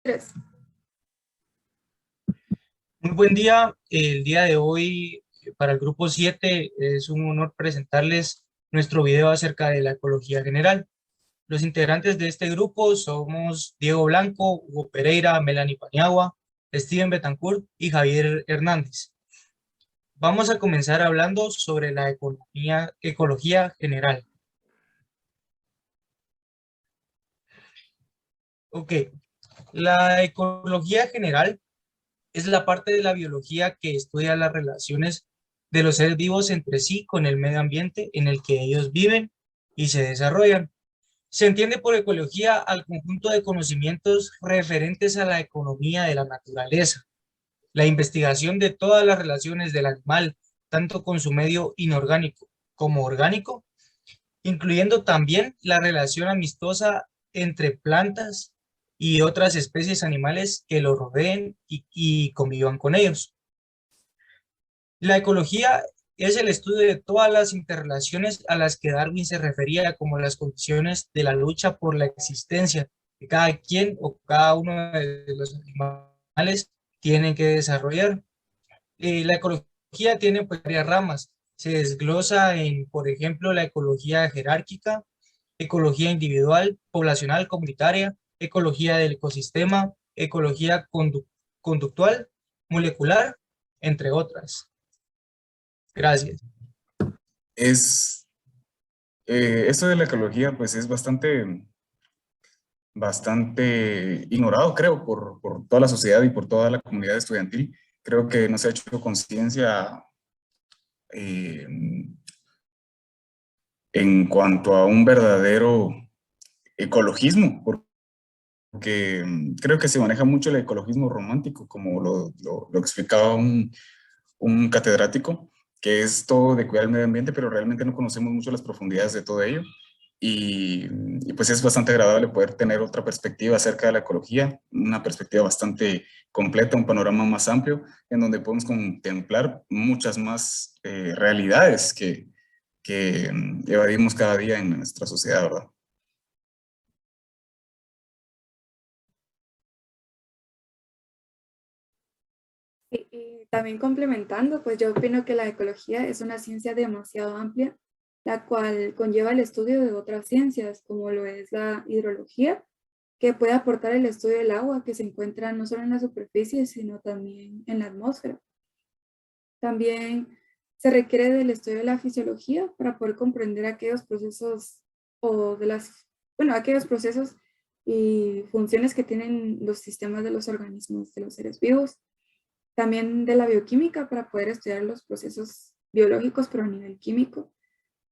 Tres. Muy buen día. El día de hoy, para el grupo 7 es un honor presentarles nuestro video acerca de la ecología general. Los integrantes de este grupo somos Diego Blanco, Hugo Pereira, Melanie Paniagua, Steven Betancourt y Javier Hernández. Vamos a comenzar hablando sobre la ecología general. Ok, la ecología general es la parte de la biología que estudia las relaciones de los seres vivos entre sí con el medio ambiente en el que ellos viven y se desarrollan. Se entiende por ecología al conjunto de conocimientos referentes a la economía de la naturaleza, la investigación de todas las relaciones del animal, tanto con su medio inorgánico como orgánico, incluyendo también la relación amistosa entre plantas y otras especies animales que lo rodeen y convivan con ellos. La ecología es el estudio de todas las interrelaciones a las que Darwin se refería como las condiciones de la lucha por la existencia que cada quien o cada uno de los animales tienen que desarrollar. La ecología tiene pues, varias ramas. Se desglosa en, por ejemplo, la ecología jerárquica, ecología individual, poblacional, comunitaria, ecología del ecosistema, ecología conductual, molecular, entre otras. Gracias. Es, Esto de la ecología pues es bastante ignorado, creo, por toda la sociedad y por toda la comunidad estudiantil. Creo que no se ha hecho conciencia eh, en cuanto a un verdadero ecologismo, porque creo que se maneja mucho el ecologismo romántico, como lo explicaba un catedrático, que es todo de cuidar el medio ambiente, pero realmente no conocemos mucho las profundidades de todo ello. Y pues es bastante agradable poder tener otra perspectiva acerca de la ecología, una perspectiva bastante completa, un panorama más amplio, en donde podemos contemplar muchas más realidades que evadimos cada día en nuestra sociedad, ¿verdad? Y también complementando, pues yo opino que la ecología es una ciencia demasiado amplia, la cual conlleva el estudio de otras ciencias, como lo es la hidrología, que puede aportar el estudio del agua que se encuentra no solo en la superficie, sino también en la atmósfera. También se requiere del estudio de la fisiología para poder comprender aquellos procesos o de aquellos procesos y funciones que tienen los sistemas de los organismos de los seres vivos. También de la bioquímica para poder estudiar los procesos biológicos, pero a nivel químico.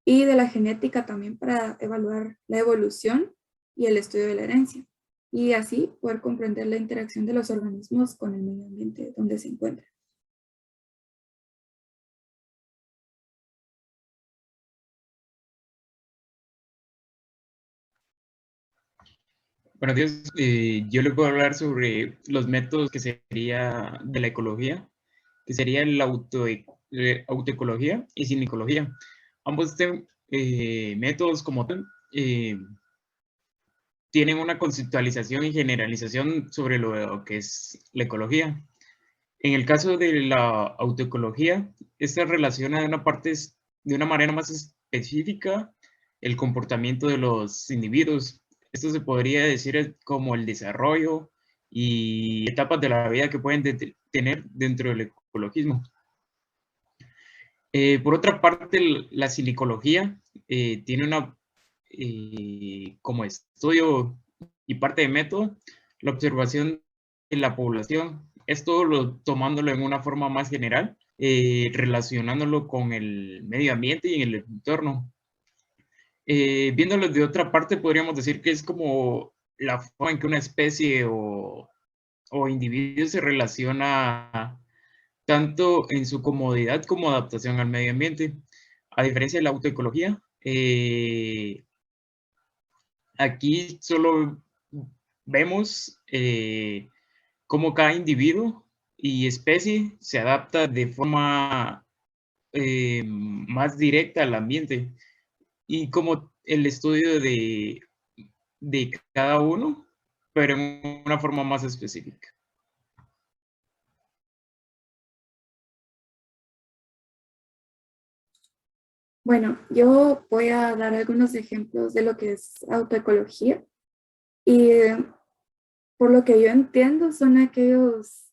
Y de la genética también para evaluar la evolución y el estudio de la herencia. Y así poder comprender la interacción de los organismos con el medio ambiente donde se encuentran. Buenos días. Yo le puedo hablar sobre los métodos que sería de la ecología, que sería la autoecología y cinecología. Ambos métodos como tal tienen una conceptualización y generalización sobre lo que es la ecología. En el caso de la autoecología, esta relaciona de una manera más específica el comportamiento de los individuos. Esto se podría decir como el desarrollo y etapas de la vida que pueden tener dentro del ecologismo. Por otra parte, la silicología tiene como estudio y parte de método la observación de la población. Esto tomándolo en una forma más general, relacionándolo con el medio ambiente y en el entorno. Viéndolo de otra parte, podríamos decir que es como la forma en que una especie o individuo se relaciona tanto en su comodidad como adaptación al medio ambiente. A diferencia de la autoecología, aquí solo vemos cómo cada individuo y especie se adapta de forma más directa al ambiente y como el estudio de cada uno pero en una forma más específica. Bueno, yo voy a dar algunos ejemplos de lo que es autoecología y por lo que yo entiendo son aquellos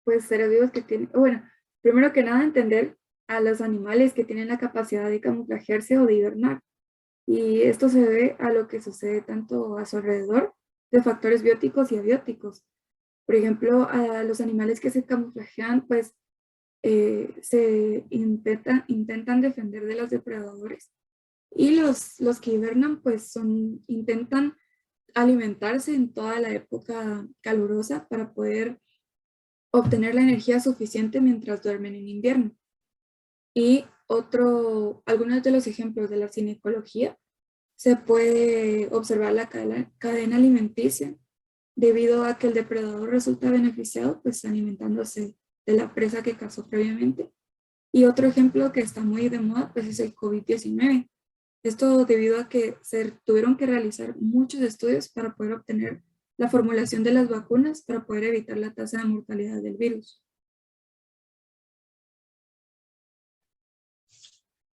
pues seres vivos que tienen, bueno, primero que nada entender a los animales que tienen la capacidad de camuflajearse o de hibernar. Y esto se debe a lo que sucede tanto a su alrededor de factores bióticos y abióticos. Por ejemplo, a los animales que se camuflajean, pues intentan defender de los depredadores. Y los que hibernan, pues intentan alimentarse en toda la época calurosa para poder obtener la energía suficiente mientras duermen en invierno. Y algunos de los ejemplos de la cinecología, se puede observar la cadena alimenticia debido a que el depredador resulta beneficiado pues alimentándose de la presa que cazó previamente. Y otro ejemplo que está muy de moda pues es el COVID-19. Esto debido a que se tuvieron que realizar muchos estudios para poder obtener la formulación de las vacunas para poder evitar la tasa de mortalidad del virus.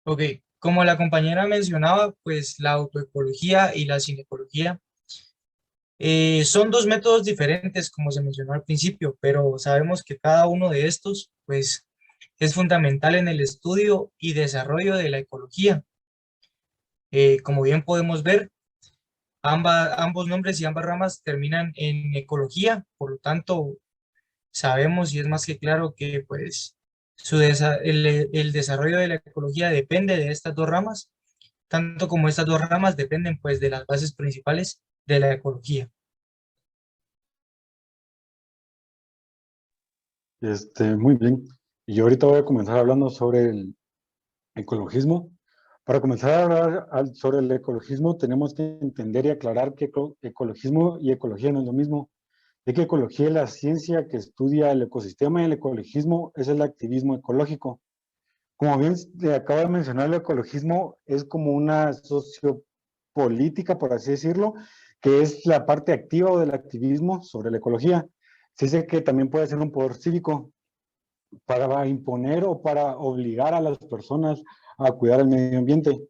Ok, como la compañera mencionaba, pues la autoecología y la cinecología son dos métodos diferentes, como se mencionó al principio, pero sabemos que cada uno de estos, pues, es fundamental en el estudio y desarrollo de la ecología. Como bien podemos ver, ambos nombres y ambas ramas terminan en ecología, por lo tanto, sabemos y es más que claro que, pues, el desarrollo de la ecología depende de estas dos ramas, tanto como estas dos ramas dependen, pues, de las bases principales de la ecología. Muy bien. Y yo ahorita voy a comenzar hablando sobre el ecologismo. Para comenzar a hablar sobre el ecologismo, tenemos que entender y aclarar que ecologismo y ecología no es lo mismo. Ya que ecología es la ciencia que estudia el ecosistema y el ecologismo es el activismo ecológico. Como bien acabo de mencionar, el ecologismo es como una sociopolítica, por así decirlo, que es la parte activa del activismo sobre la ecología. Se dice que también puede ser un poder cívico para imponer o para obligar a las personas a cuidar el medio ambiente.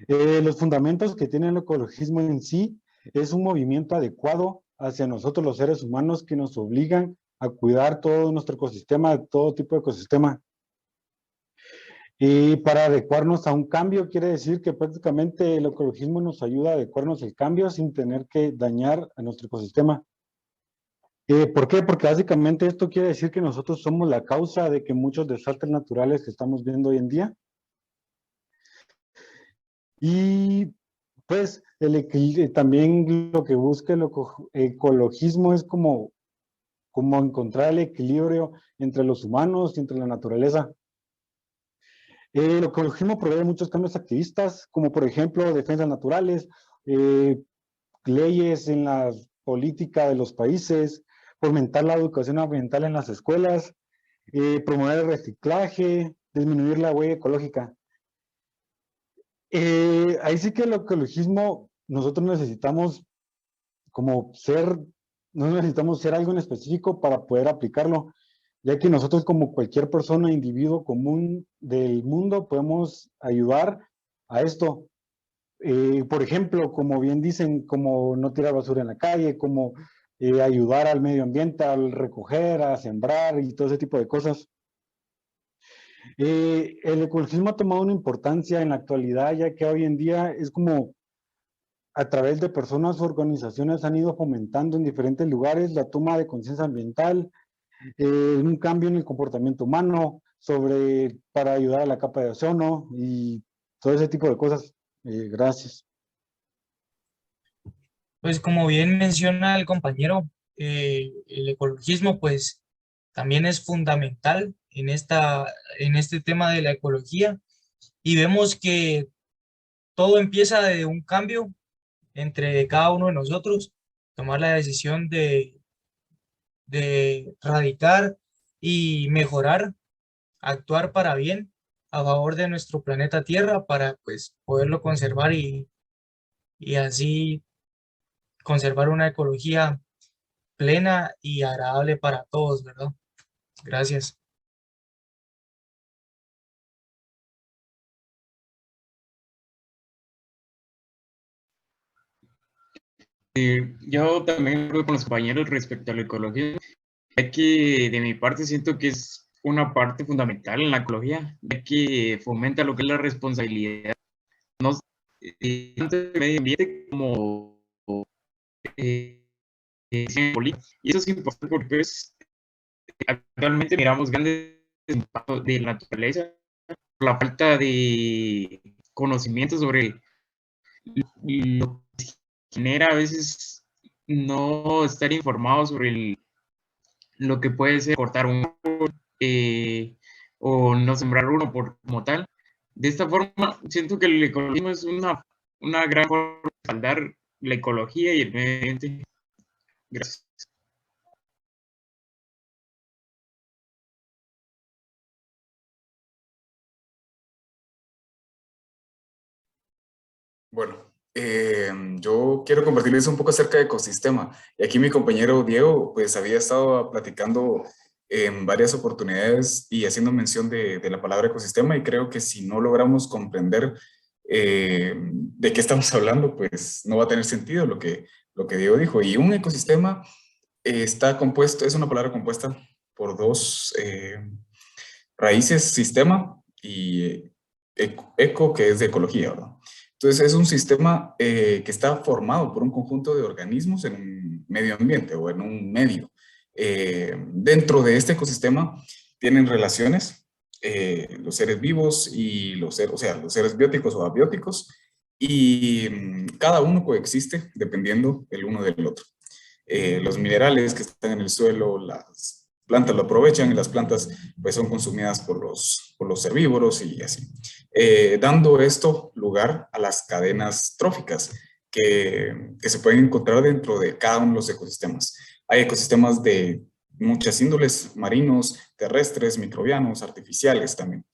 Los fundamentos que tiene el ecologismo en sí es un movimiento adecuado hacia nosotros los seres humanos que nos obligan a cuidar todo nuestro ecosistema, todo tipo de ecosistema. Y para adecuarnos a un cambio, quiere decir que prácticamente el ecologismo nos ayuda a adecuarnos al cambio sin tener que dañar a nuestro ecosistema. ¿Por qué? Porque básicamente esto quiere decir que nosotros somos la causa de que muchos desastres naturales que estamos viendo hoy en día. Y pues también lo que busca el ecologismo es como encontrar el equilibrio entre los humanos y entre la naturaleza. El ecologismo provee muchos cambios activistas, como por ejemplo defensas naturales, leyes en la política de los países, fomentar la educación ambiental en las escuelas, promover el reciclaje, disminuir la huella ecológica. Ahí sí que el ecologismo, nosotros necesitamos no necesitamos ser algo en específico para poder aplicarlo, ya que nosotros como cualquier persona, individuo común del mundo, podemos ayudar a esto. Por ejemplo, como bien dicen, como no tirar basura en la calle, como ayudar al medio ambiente, al recoger, a sembrar y todo ese tipo de cosas. El ecologismo ha tomado una importancia en la actualidad, ya que hoy en día es como a través de personas o organizaciones han ido fomentando en diferentes lugares la toma de conciencia ambiental, un cambio en el comportamiento humano, para ayudar a la capa de ozono y todo ese tipo de cosas. Gracias. Pues como bien menciona el compañero, el ecologismo pues también es fundamental en este tema de la ecología y vemos que todo empieza de un cambio entre cada uno de nosotros, tomar la decisión de radicar y mejorar, actuar para bien a favor de nuestro planeta Tierra para pues poderlo conservar y así conservar una ecología plena y agradable para todos, ¿verdad? Gracias. Yo también creo con los compañeros respecto a la ecología, ya que de mi parte siento que es una parte fundamental en la ecología, ya que fomenta lo que es la responsabilidad, no tanto del medio ambiente como eh, política. Y eso es importante porque pues, actualmente miramos grandes impactos de la naturaleza por la falta de conocimiento sobre lo que genera a veces no estar informado sobre lo que puede ser cortar un árbol o no sembrar uno como tal. De esta forma, siento que el ecologismo es una gran forma de respaldar la ecología y el medio ambiente. Gracias. Bueno, yo quiero compartirles un poco acerca de ecosistema. Y aquí mi compañero Diego, pues había estado platicando en varias oportunidades y haciendo mención de la palabra ecosistema, y creo que si no logramos comprender de qué estamos hablando, pues no va a tener sentido lo que Diego dijo. Y un ecosistema está compuesto, es una palabra compuesta por dos raíces, sistema, y eco, que es de ecología, ¿verdad? Entonces es un sistema que está formado por un conjunto de organismos en un medio ambiente o en un medio. Dentro de este ecosistema tienen relaciones los seres vivos y los seres, o sea, los seres bióticos o abióticos, y cada uno coexiste dependiendo el uno del otro. Los minerales que están en el suelo, las plantas lo aprovechan y las plantas pues son consumidas por los herbívoros y así. Dando esto lugar a las cadenas tróficas que se pueden encontrar dentro de cada uno de los ecosistemas. Hay ecosistemas de muchas índoles, marinos, terrestres, microbianos, artificiales también.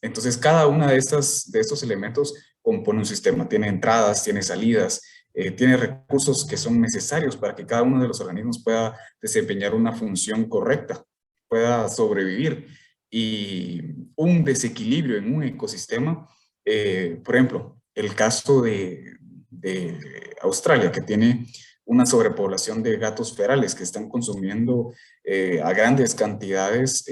Entonces, cada una de estos elementos compone un sistema, tiene entradas, tiene salidas, tiene recursos que son necesarios para que cada uno de los organismos pueda desempeñar una función correcta, pueda sobrevivir. Y un desequilibrio en un ecosistema, por ejemplo, el caso de Australia, que tiene una sobrepoblación de gatos ferales que están consumiendo a grandes cantidades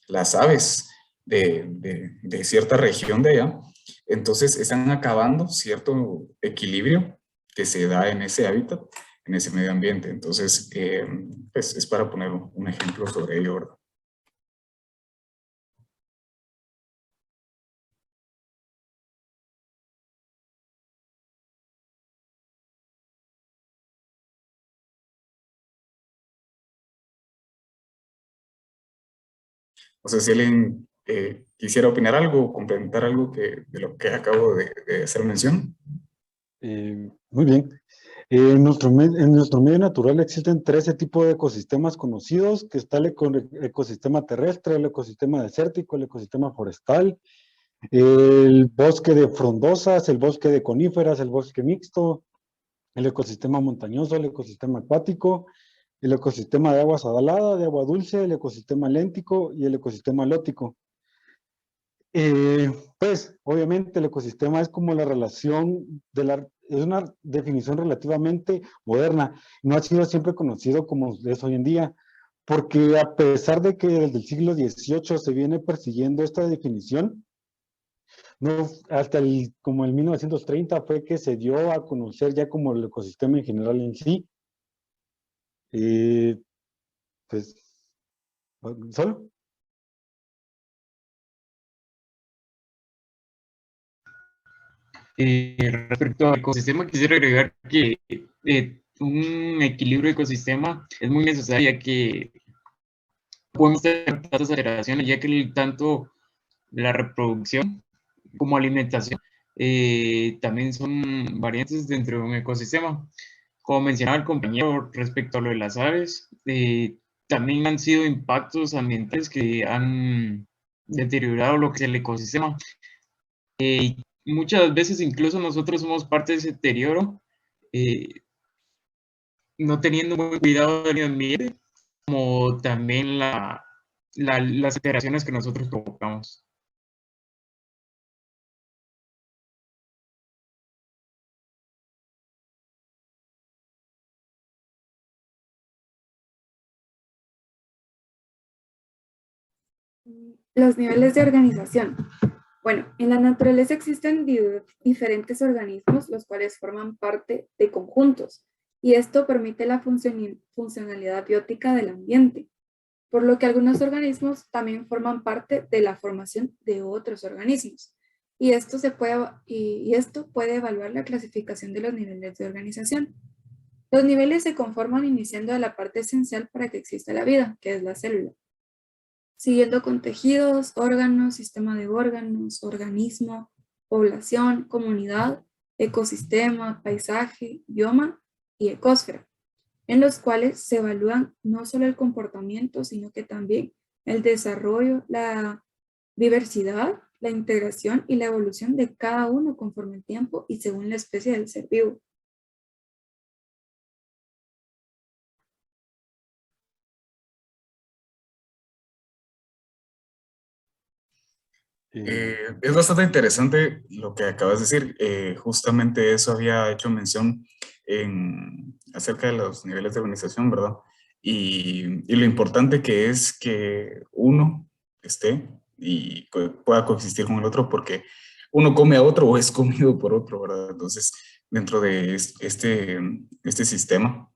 las aves de cierta región de allá. Entonces están acabando cierto equilibrio que se da en ese hábitat, en ese medio ambiente. Entonces, pues es para poner un ejemplo sobre ello, ¿verdad? O sea, si alguien quisiera opinar algo o complementar algo de lo que acabo de hacer mención. Muy bien. En nuestro medio natural existen 13 tipos de ecosistemas conocidos, que está el ecosistema terrestre, el ecosistema desértico, el ecosistema forestal, el bosque de frondosas, el bosque de coníferas, el bosque mixto, el ecosistema montañoso, el ecosistema acuático, el ecosistema de agua salada, de agua dulce, el ecosistema léntico y el ecosistema halótico. Pues, obviamente, el ecosistema es como la relación es una definición relativamente moderna. No ha sido siempre conocido como es hoy en día, porque a pesar de que desde el siglo XVIII se viene persiguiendo esta definición, no, hasta como el 1930 fue que se dio a conocer ya como el ecosistema en general en sí. Pues, ¿solo? Respecto al ecosistema, quisiera agregar que un equilibrio de ecosistema es muy necesario, ya que podemos tener tantas alteraciones, ya que tanto la reproducción como alimentación también son variantes dentro de un ecosistema. Como mencionaba el compañero respecto a lo de las aves, también han sido impactos ambientales que han deteriorado lo que es el ecosistema. Muchas veces incluso nosotros somos parte de ese deterioro no teniendo buen cuidado del medio ambiente, como también las alteraciones que nosotros provocamos. Los niveles de organización. Bueno, en la naturaleza existen diferentes organismos los cuales forman parte de conjuntos y esto permite la funcionalidad biótica del ambiente, por lo que algunos organismos también forman parte de la formación de otros organismos y esto puede evaluar la clasificación de los niveles de organización. Los niveles se conforman iniciando de la parte esencial para que exista la vida, que es la célula, siguiendo con tejidos, órganos, sistema de órganos, organismo, población, comunidad, ecosistema, paisaje, bioma y ecosfera, en los cuales se evalúan no solo el comportamiento, sino que también el desarrollo, la diversidad, la integración y la evolución de cada uno conforme el tiempo y según la especie del ser vivo. Es bastante interesante lo que acabas de decir. Justamente eso había hecho mención acerca de los niveles de organización, ¿verdad? Y lo importante que es que uno esté y pueda coexistir con el otro, porque uno come a otro o es comido por otro, ¿verdad? Entonces, dentro de este sistema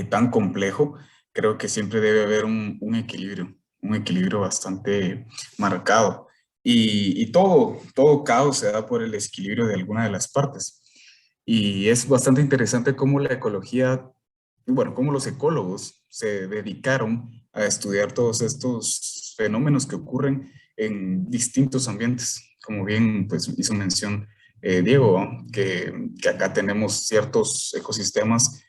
tan complejo, creo que siempre debe haber un equilibrio bastante marcado. Y todo caos se da por el desequilibrio de alguna de las partes. Y es bastante interesante cómo la ecología, bueno, cómo los ecólogos se dedicaron a estudiar todos estos fenómenos que ocurren en distintos ambientes. Como bien pues, hizo mención Diego, ¿no? Que acá tenemos ciertos ecosistemas.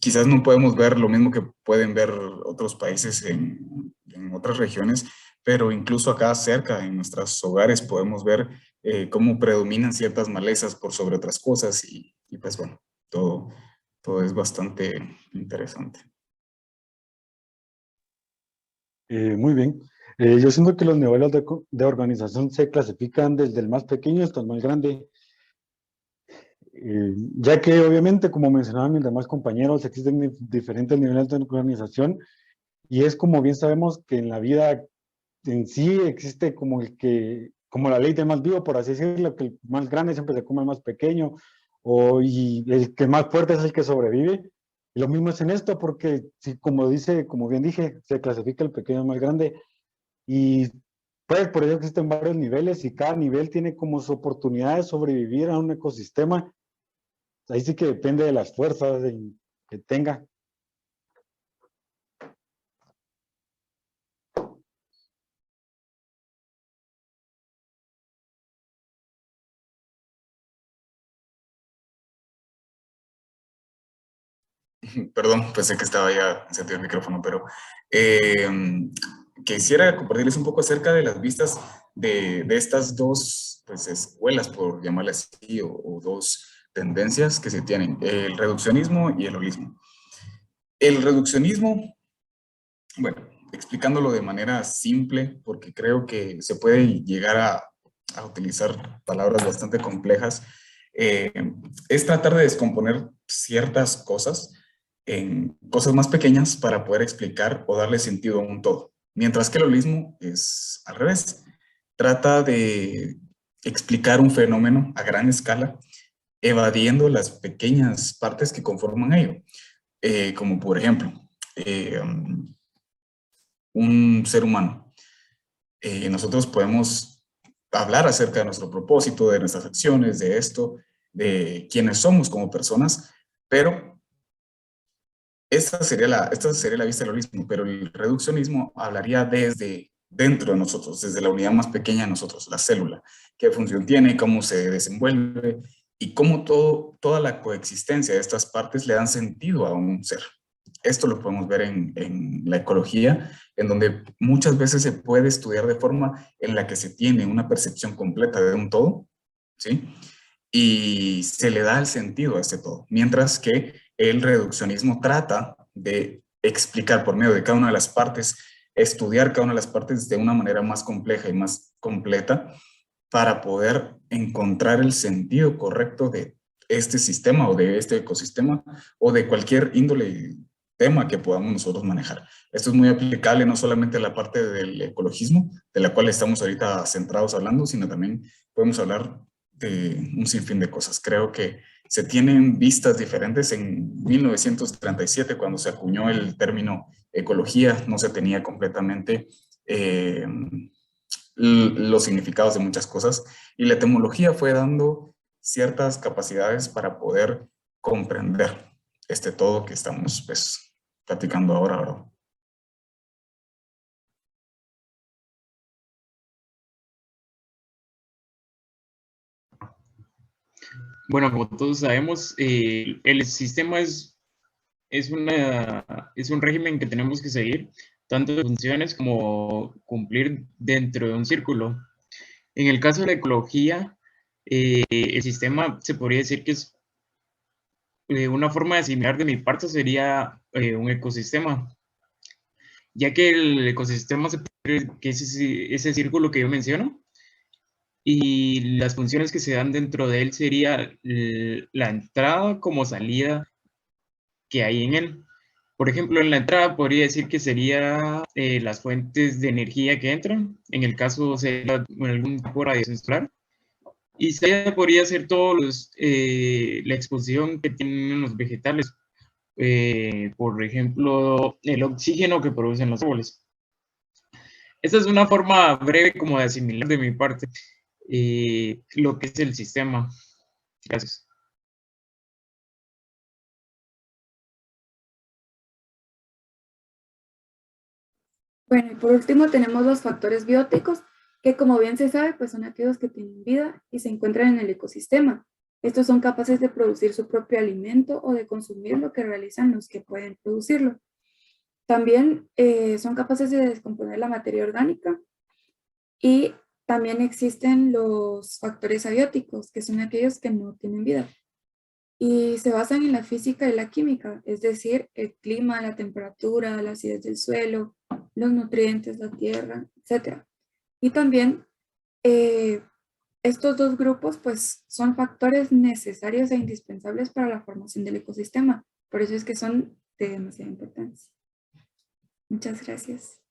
Quizás no podemos ver lo mismo que pueden ver otros países en otras regiones, pero incluso acá cerca, en nuestros hogares, podemos ver cómo predominan ciertas malezas por sobre otras cosas y pues bueno, todo es bastante interesante. Muy bien. Yo siento que los niveles de organización se clasifican desde el más pequeño hasta el más grande, ya que obviamente, como mencionaban mis demás compañeros, existen diferentes niveles de organización y es como bien sabemos que en la vida en sí existe como la ley del más vivo, por así decirlo, que el más grande siempre se come al más pequeño, y el que más fuerte es el que sobrevive. Y lo mismo es en esto, porque si, como bien dije, se clasifica el pequeño al más grande, y pues por eso existen varios niveles, y cada nivel tiene como su oportunidad de sobrevivir a un ecosistema. Ahí sí que depende de las fuerzas que tenga. Perdón, pensé que estaba ya encendido el micrófono, pero quisiera compartirles un poco acerca de las vistas de estas dos pues, escuelas, por llamarlas así, o dos tendencias que se tienen, el reduccionismo y el holismo. El reduccionismo, bueno, explicándolo de manera simple, porque creo que se puede llegar a utilizar palabras bastante complejas, es tratar de descomponer ciertas cosas en cosas más pequeñas para poder explicar o darle sentido a un todo. Mientras que el holismo es al revés. Trata de explicar un fenómeno a gran escala, evadiendo las pequeñas partes que conforman ello. Como por ejemplo, un ser humano. Nosotros podemos hablar acerca de nuestro propósito, de nuestras acciones, de esto, de quiénes somos como personas, pero esta sería la vista del holismo, pero el reduccionismo hablaría desde dentro de nosotros, desde la unidad más pequeña de nosotros, la célula, qué función tiene, cómo se desenvuelve y cómo toda la coexistencia de estas partes le dan sentido a un ser. Esto lo podemos ver en la ecología, en donde muchas veces se puede estudiar de forma en la que se tiene una percepción completa de un todo, ¿sí? y se le da el sentido a este todo, mientras que el reduccionismo trata de explicar por medio de cada una de las partes, estudiar cada una de las partes de una manera más compleja y más completa para poder encontrar el sentido correcto de este sistema o de este ecosistema o de cualquier índole tema que podamos nosotros manejar. Esto es muy aplicable no solamente a la parte del ecologismo, de la cual estamos ahorita centrados hablando, sino también podemos hablar de un sinfín de cosas. Creo que se tienen vistas diferentes. En 1937, cuando se acuñó el término ecología, no se tenía completamente los significados de muchas cosas, y la etimología fue dando ciertas capacidades para poder comprender este todo que estamos pues platicando ahora, ¿verdad? Bueno, como todos sabemos, el sistema es un régimen que tenemos que seguir, tanto de funciones como cumplir dentro de un círculo. En el caso de la ecología, el sistema se podría decir que es una forma de asimilar de mi parte sería un ecosistema, ya que el ecosistema que es ese círculo que yo menciono, y las funciones que se dan dentro de él sería la entrada como salida que hay en él. Por ejemplo, en la entrada podría decir que sería las fuentes de energía que entran, en el caso sería algún tipo de radiación solar, y salida podría ser la exposición que tienen los vegetales, por ejemplo, el oxígeno que producen los árboles. Esta es una forma breve como de asimilar de mi parte lo que es el sistema. Gracias. Bueno, y por último tenemos los factores bióticos, que como bien se sabe, pues son aquellos que tienen vida y se encuentran en el ecosistema. Estos son capaces de producir su propio alimento o de consumir lo que realizan los que pueden producirlo. También son capaces de descomponer la materia orgánica, y también existen los factores abióticos, que son aquellos que no tienen vida y se basan en la física y la química, es decir, el clima, la temperatura, la acidez del suelo, los nutrientes, la tierra, etc. Y también estos dos grupos pues son factores necesarios e indispensables para la formación del ecosistema. Por eso es que son de demasiada importancia. Muchas gracias.